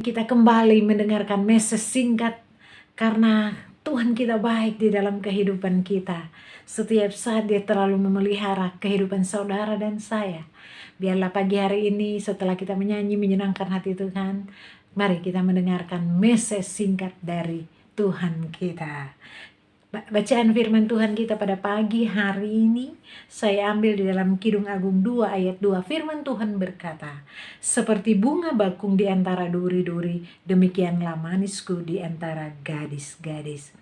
Kita kembali mendengarkan message singkat karena Tuhan kita baik di dalam kehidupan kita. Setiap saat Dia terlalu memelihara kehidupan saudara dan saya. Biarlah pagi hari ini setelah kita menyanyi menyenangkan hati Tuhan, mari kita mendengarkan message singkat dari Tuhan kita. Bacaan firman Tuhan kita pada pagi hari ini saya ambil di dalam Kidung Agung 2 ayat 2. Firman Tuhan berkata, seperti bunga bakung di antara duri-duri, demikianlah manisku di antara gadis-gadis.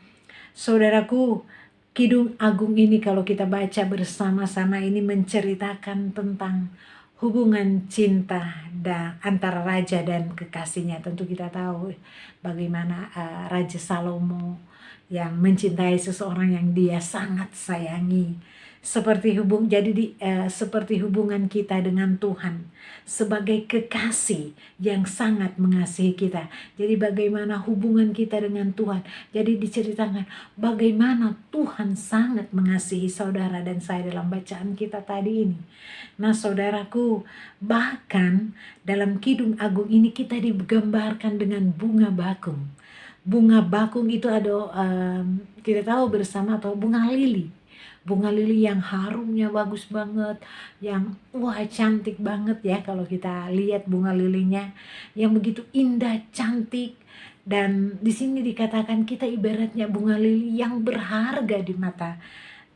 Saudaraku, Kidung Agung ini kalau kita baca bersama-sama ini menceritakan tentang hubungan cinta antara raja dan kekasihnya. Tentu kita tahu bagaimana Raja Salomo yang mencintai seseorang yang dia sangat sayangi. Seperti hubungan kita dengan Tuhan sebagai kekasih yang sangat mengasihi kita. Jadi bagaimana hubungan kita dengan Tuhan. Jadi diceritakan bagaimana Tuhan sangat mengasihi saudara dan saya dalam bacaan kita tadi ini. Nah saudaraku, bahkan dalam Kidung Agung ini kita digambarkan dengan bunga bakung. Bunga bakung itu ada kita tahu bersama atau bunga lili. Bunga lili yang harumnya bagus banget, yang cantik banget ya kalau kita lihat bunga lilinya yang begitu indah, cantik. Dan di sini dikatakan kita ibaratnya bunga lili yang berharga di mata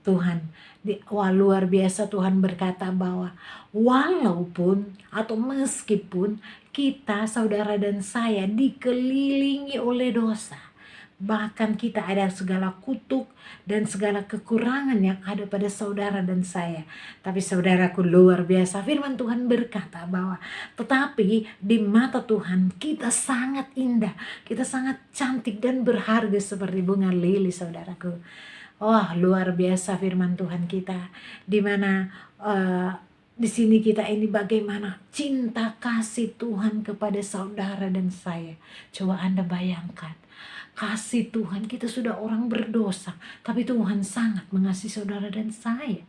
Tuhan. Luar biasa Tuhan berkata bahwa walaupun atau meskipun kita, saudara dan saya dikelilingi oleh dosa, bahkan kita ada segala kutuk dan segala kekurangan yang ada pada saudara dan saya. Tapi saudaraku, luar biasa firman Tuhan berkata bahwa tetapi di mata Tuhan kita sangat indah, kita sangat cantik dan berharga seperti bunga lili saudaraku. Wah, luar biasa firman Tuhan kita, di mana di sini kita ini bagaimana cinta kasih Tuhan kepada saudara dan saya. Coba Anda bayangkan, kasih Tuhan, kita sudah orang berdosa, tapi Tuhan sangat mengasihi saudara dan saya.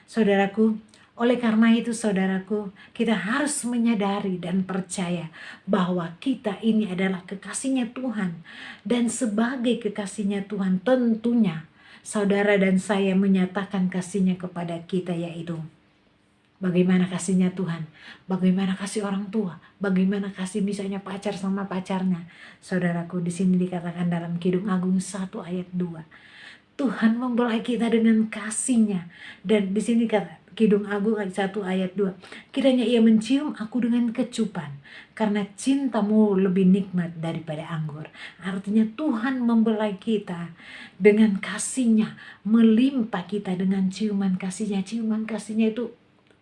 Saudaraku, oleh karena itu saudaraku, kita harus menyadari dan percaya bahwa kita ini adalah kekasihnya Tuhan. Dan sebagai kekasihnya Tuhan tentunya saudara dan saya menyatakan kasihnya kepada kita, yaitu bagaimana kasihnya Tuhan, bagaimana kasih orang tua, bagaimana kasih misalnya pacar sama pacarnya. Saudaraku, di sini dikatakan dalam Kidung Agung 1 ayat 2. Tuhan membelai kita dengan kasihnya. Dan di sini kata Kidung Agung 1 ayat 2. Kiranya ia mencium aku dengan kecupan, karena cintamu lebih nikmat daripada anggur. Artinya Tuhan membelai kita dengan kasihnya, melimpah kita dengan ciuman kasihnya. Ciuman kasihnya itu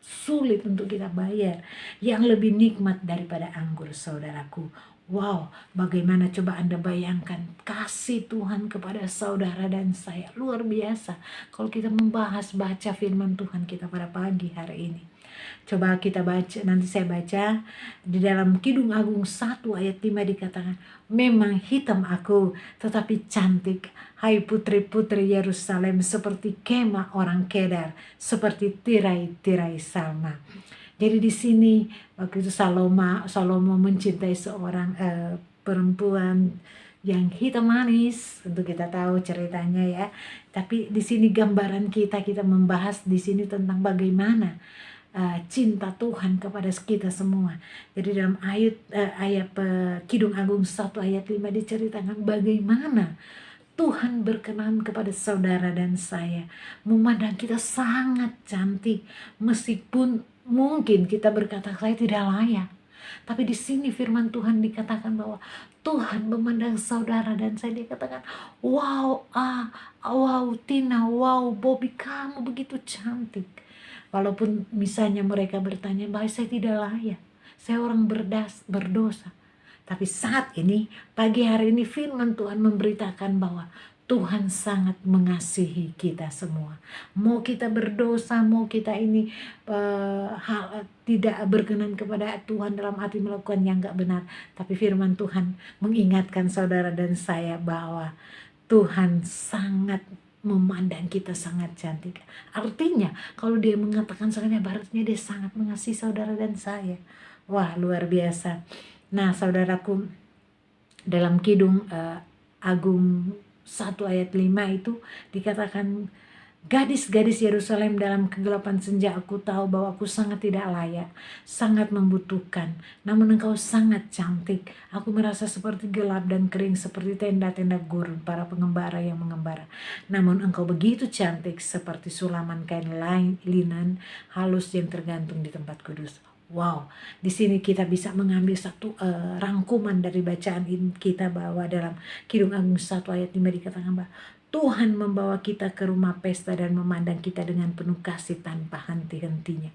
sulit untuk kita bayar, yang lebih nikmat daripada anggur, saudaraku. Wow, bagaimana coba Anda bayangkan kasih Tuhan kepada saudara dan saya. Luar biasa kalau kita baca firman Tuhan kita pada pagi hari ini. Coba kita baca, nanti saya baca di dalam Kidung Agung 1 ayat 5 dikatakan, memang hitam aku tetapi cantik, hai putri-putri Yerusalem, seperti kemah orang Kedar, seperti tirai-tirai Salma. Jadi di sini waktu itu Salomo mencintai seorang perempuan yang hitam manis, untuk kita tahu ceritanya ya. Tapi di sini gambaran kita membahas di sini tentang bagaimana cinta Tuhan kepada kita semua. Jadi dalam ayat Kidung Agung 1 ayat 5 diceritakan bagaimana Tuhan berkenan kepada saudara dan saya, memandang kita sangat cantik, meskipun mungkin kita berkata saya tidak layak. Tapi di sini firman Tuhan dikatakan bahwa Tuhan memandang saudara dan saya, dikatakan, wow, Tina, wow, Bobby, kamu begitu cantik. Walaupun misalnya mereka bertanya bahwa saya tidak layak, saya orang berdosa. Tapi saat ini, pagi hari ini firman Tuhan memberitakan bahwa Tuhan sangat mengasihi kita semua. Mau kita berdosa, mau kita ini tidak berkenan kepada Tuhan dalam arti melakukan yang gak benar. Tapi firman Tuhan mengingatkan saudara dan saya bahwa Tuhan sangat memandang kita sangat cantik. Artinya kalau dia mengatakan sangatnya, berarti dia sangat mengasihi saudara dan saya. Wah, luar biasa. Nah, saudaraku, dalam Kidung Agung 1 ayat 5 itu dikatakan, gadis-gadis Yerusalem, dalam kegelapan senja aku tahu bahwa aku sangat tidak layak, sangat membutuhkan. Namun engkau sangat cantik. Aku merasa seperti gelap dan kering, seperti tenda-tenda gurun para pengembara yang mengembara. Namun engkau begitu cantik, seperti sulaman kain linen halus yang tergantung di tempat kudus. Wow, di sini kita bisa mengambil satu rangkuman dari bacaan kita, bahwa dalam Kidung Agung 1 ayat 5 dikatakan bahwa Tuhan membawa kita ke rumah pesta dan memandang kita dengan penuh kasih tanpa henti-hentinya.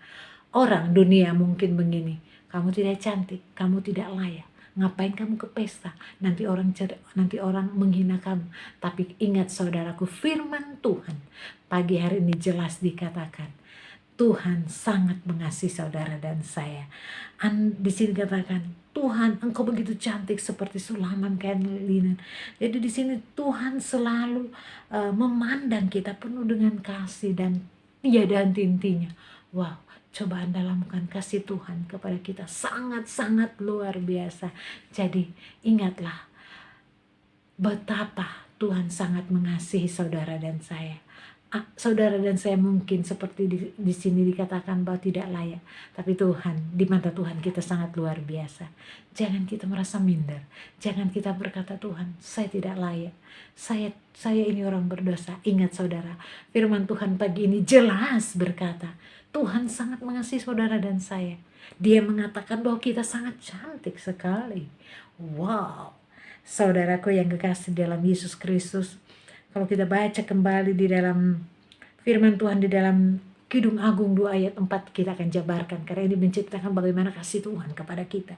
Orang dunia mungkin begini, kamu tidak cantik, kamu tidak layak. Ngapain kamu ke pesta? Nanti orang menghina kamu. Tapi ingat saudaraku, firman Tuhan pagi hari ini jelas dikatakan, Tuhan sangat mengasihi saudara dan saya. Di sini katakan, Tuhan, engkau begitu cantik seperti sulaman kain linen. Jadi di sini Tuhan selalu memandang kita penuh dengan kasih dan tiada henti-hentinya. Wow, coba Anda lakukan kasih Tuhan kepada kita sangat-sangat luar biasa. Jadi ingatlah betapa Tuhan sangat mengasihi saudara dan saya. Saudara dan saya mungkin seperti di sini dikatakan bahwa tidak layak, tapi Tuhan, di mata Tuhan kita sangat luar biasa. Jangan kita merasa minder, jangan kita berkata, Tuhan, saya tidak layak, saya ini orang berdosa. Ingat saudara, firman Tuhan pagi ini jelas berkata, Tuhan sangat mengasihi saudara dan saya. Dia mengatakan bahwa kita sangat cantik sekali. Wow, saudaraku yang kekasih dalam Yesus Kristus, kalau kita baca kembali di dalam firman Tuhan di dalam Kidung Agung 2 ayat 4, kita akan jabarkan, karena ini menceritakan bagaimana kasih Tuhan kepada kita.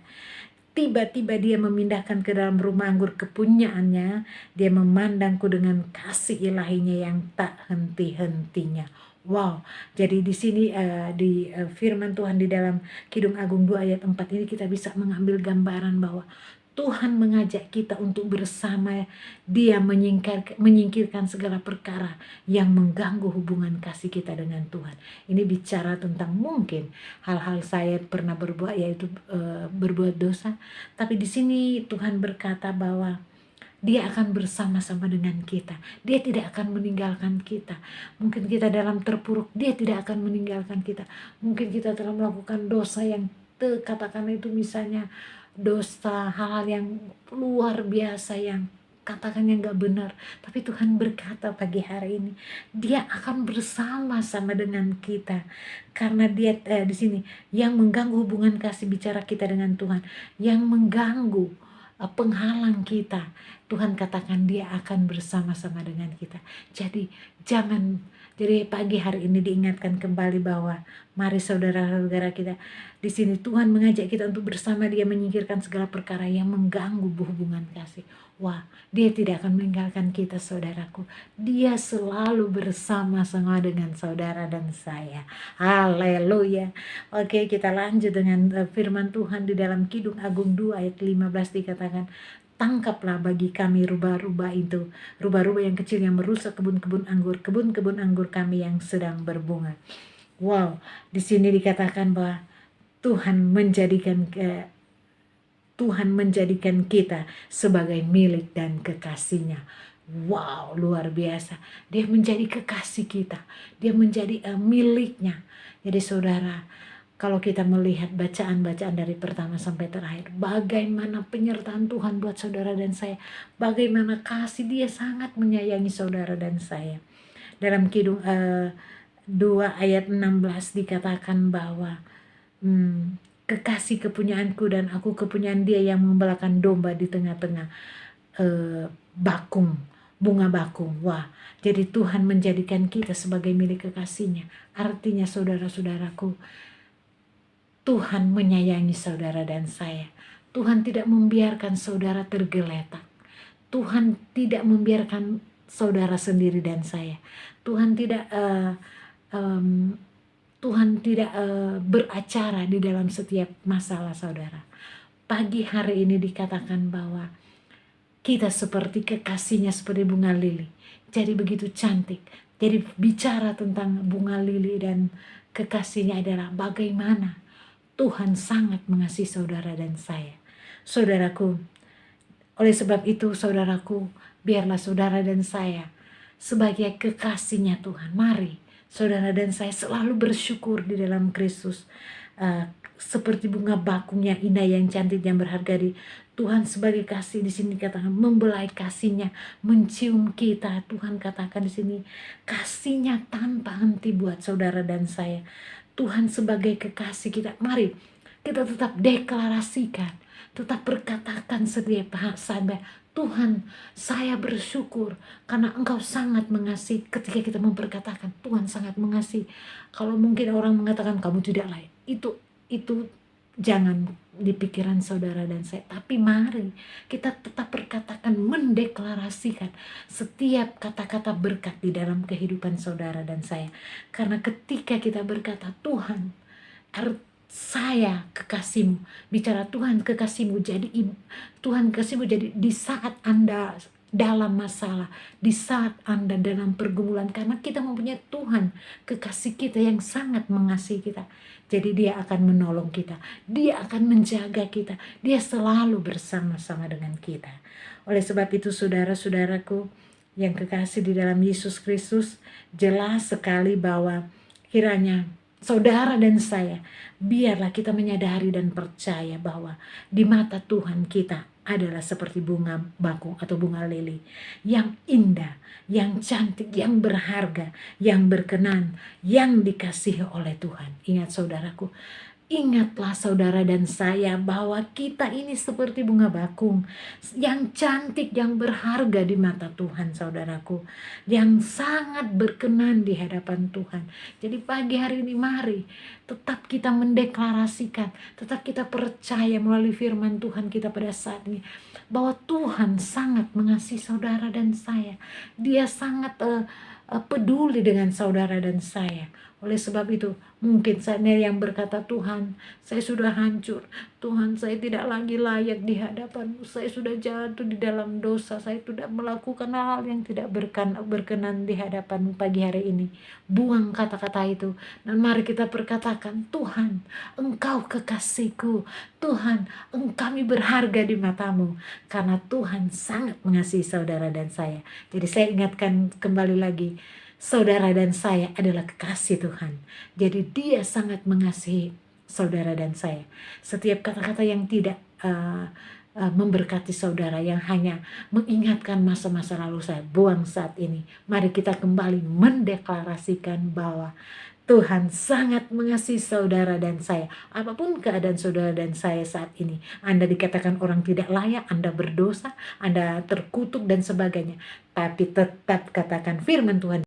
Tiba-tiba dia memindahkan ke dalam rumah anggur kepunyaannya, dia memandangku dengan kasih ilahinya yang tak henti-hentinya. Wow, jadi di sini di firman Tuhan di dalam Kidung Agung 2 ayat 4 ini kita bisa mengambil gambaran bahwa Tuhan mengajak kita untuk bersama Dia menyingkirkan segala perkara yang mengganggu hubungan kasih kita dengan Tuhan. Ini bicara tentang mungkin hal-hal saya pernah berbuat, yaitu berbuat dosa. Tapi di sini Tuhan berkata bahwa Dia akan bersama-sama dengan kita. Dia tidak akan meninggalkan kita. Mungkin kita dalam terpuruk, Dia tidak akan meninggalkan kita. Mungkin kita telah melakukan dosa yang katakan itu misalnya dosa, hal-hal yang luar biasa yang katakannya gak benar, tapi Tuhan berkata pagi hari ini Dia akan bersama-sama dengan kita, karena Dia di sini yang mengganggu hubungan kasih bicara kita dengan Tuhan, yang mengganggu penghalang kita, Tuhan katakan Dia akan bersama-sama dengan kita. Jadi pagi hari ini diingatkan kembali bahwa mari saudara-saudara kita di sini, Tuhan mengajak kita untuk bersama Dia menyingkirkan segala perkara yang mengganggu hubungan kasih. Wah, Dia tidak akan meninggalkan kita saudaraku. Dia selalu bersama-sama dengan saudara dan saya. Haleluya. Oke, kita lanjut dengan firman Tuhan di dalam Kidung Agung 2 ayat 15 dikatakan, tangkaplah bagi kami rubah-rubah itu, rubah-rubah yang kecil yang merusak kebun-kebun anggur kami yang sedang berbunga. Wow, di sini dikatakan bahwa Tuhan menjadikan kita sebagai milik dan kekasihnya. Wow, luar biasa. Dia menjadi kekasih kita, Dia menjadi miliknya. Jadi saudara, kalau kita melihat bacaan-bacaan dari pertama sampai terakhir, bagaimana penyertaan Tuhan buat saudara dan saya, bagaimana kasih Dia sangat menyayangi saudara dan saya. Dalam Kidung 2 ayat 16 dikatakan bahwa kekasih kepunyaanku dan aku kepunyaan Dia yang membelakan domba di tengah-tengah bunga bakung. Wah, jadi Tuhan menjadikan kita sebagai milik kekasihnya. Artinya saudara-saudaraku, Tuhan menyayangi saudara dan saya. Tuhan tidak membiarkan saudara tergeletak. Tuhan tidak membiarkan saudara sendiri dan saya. Tuhan tidak beracara di dalam setiap masalah saudara. Pagi hari ini dikatakan bahwa kita seperti kekasihnya, seperti bunga lili. Jadi begitu cantik. Jadi bicara tentang bunga lili dan kekasihnya adalah bagaimana Tuhan sangat mengasihi saudara dan saya. Saudaraku, oleh sebab itu saudaraku, biarlah saudara dan saya sebagai kekasihnya Tuhan, mari saudara dan saya selalu bersyukur di dalam Kristus. Seperti bunga bakung yang indah, yang cantik, yang berharga di Tuhan sebagai kasih. Di sini katakan membelai kasihnya, mencium kita. Tuhan katakan di sini kasihnya tanpa henti buat saudara dan saya. Tuhan sebagai kekasih kita, mari kita tetap deklarasikan, tetap berkatakan setiap saat, Tuhan, saya bersyukur karena Engkau sangat mengasihi. Ketika kita memperkatakan Tuhan sangat mengasihi. Kalau mungkin orang mengatakan kamu tidak layak, itu jangan di pikiran saudara dan saya. Tapi mari kita tetap berkatakan, mendeklarasikan setiap kata-kata berkat di dalam kehidupan saudara dan saya. Karena ketika kita berkata Tuhan, saya kekasihmu, bicara Tuhan kekasihmu, jadi Tuhan kekasihmu, jadi di saat Anda dalam masalah, di saat Anda dalam pergumulan, karena kita mempunyai Tuhan kekasih kita yang sangat mengasihi kita, jadi dia akan menolong kita, dia akan menjaga kita, dia selalu bersama-sama dengan kita. Oleh sebab itu saudara-saudaraku yang kekasih di dalam Yesus Kristus, jelas sekali bahwa kiranya saudara dan saya, biarlah kita menyadari dan percaya bahwa di mata Tuhan kita adalah seperti bunga bakung atau bunga lili yang indah, yang cantik, yang berharga, yang berkenan, yang dikasihi oleh Tuhan. Ingat saudaraku, ingatlah saudara dan saya bahwa kita ini seperti bunga bakung yang cantik, yang berharga di mata Tuhan saudaraku, yang sangat berkenan di hadapan Tuhan. Jadi pagi hari ini mari tetap kita mendeklarasikan, tetap kita percaya melalui firman Tuhan kita pada saat ini bahwa Tuhan sangat mengasihi saudara dan saya. Dia sangat peduli dengan saudara dan saya. Oleh sebab itu, mungkin saatnya yang berkata, Tuhan, saya sudah hancur. Tuhan, saya tidak lagi layak di hadapan-Mu. Saya sudah jatuh di dalam dosa. Saya sudah melakukan hal yang tidak berkenan di hadapan-Mu pagi hari ini. Buang kata-kata itu. Dan mari kita berkatakan, Tuhan, Engkau kekasihku. Tuhan, kami berharga di mata-Mu. Karena Tuhan sangat mengasihi saudara dan saya. Jadi saya ingatkan kembali lagi, saudara dan saya adalah kekasih Tuhan. Jadi dia sangat mengasihi saudara dan saya. Setiap kata-kata yang tidak memberkati saudara, yang hanya mengingatkan masa-masa lalu saya, buang saat ini. Mari kita kembali mendeklarasikan bahwa Tuhan sangat mengasihi saudara dan saya. Apapun keadaan saudara dan saya saat ini, Anda dikatakan orang tidak layak, Anda berdosa, Anda terkutuk dan sebagainya. Tapi tetap katakan firman Tuhan